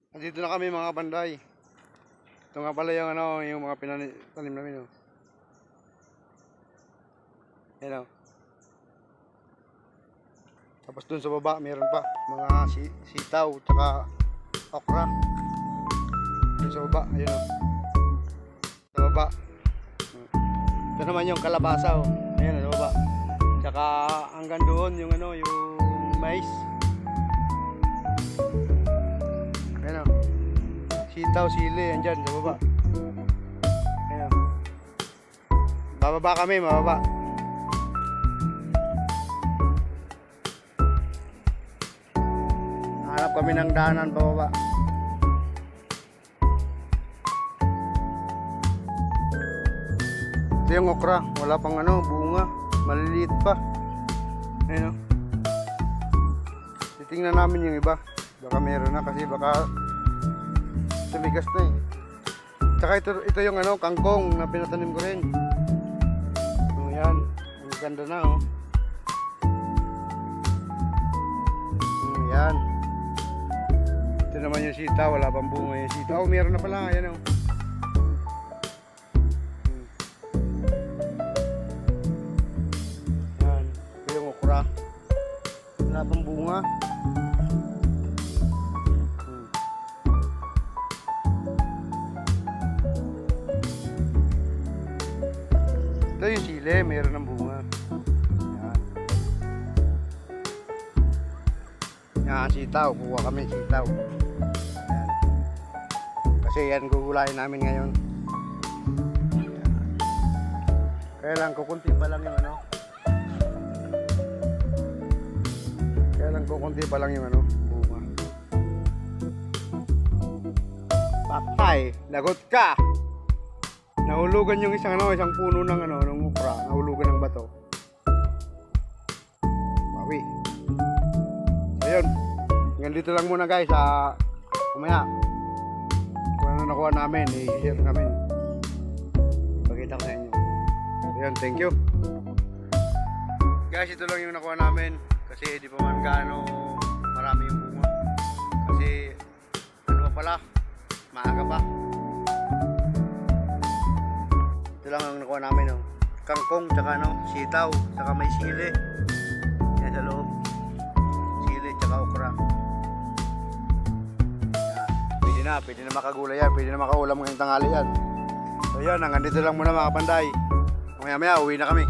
Andito na kami mga panday. Ito nga pala yung ano, yung mga tanim namin, oh. Yan, oh. Tapos dun sa baba, meron pa mga sitaw tsaka okra. Dun sa baba, ayun, oh. Sa baba. Ito naman yung kalabasa, oh. Ayun, sa baba. Tsaka hanggang doon yung ano, yung mais. Ayun, oh. Sitaw, sili, andyan sa baba. Ayun. Bababa kami, mababa. Hanap kami ng daanan pababa. Ito yung okra, wala pang ano, bunga, maliliit pa. Ayun, oh. Titingnan namin yung iba. Baka meron na kasi baka sumigas na eh. Tsaka ito yung ano, kangkong na pinatanim ko rin. So yan, ang ganda na, oh. Yan. Ito naman yung sitaw, wala pang bunga yung sitaw. Oh, meron na pala, yan, oh. Yan, ito yung okra. Wala pang bunga. Ito yung sili, mayroon ng bunga. Yan. Yan, sitaw. Kuha kami sitaw. Yan. Kasi yan gugulain namin ngayon. Yan. Kaya lang, kukunti pa lang yung ano. Kaya lang, kukunti pa lang yung ano, bunga. Patay, lagot ka! Nahulugan yung isang puno ng ng ukra, nahulugan ng bato. Bawi. So yun. Hanggang dito lang muna guys, mamaya. Kung ano nakuha namin, i-share namin. Pakita ko sa inyo. So yun, thank you. Guys, ito lang yung nakuha namin. Kasi di pa man gaano marami yung bunga. Kasi ano pa pala, maaga pa. Ito lang ang nakuha namin, oh. Kangkong, tsaka sitaw, tsaka may sili. Yan sa loob. Sili, tsaka okra. Yan. Pwede na makagulay yan. Pwede na makaulam ngayong tanghali yan. So yan, hanggang dito lang muna mga panday. Maya maya, uwi na kami.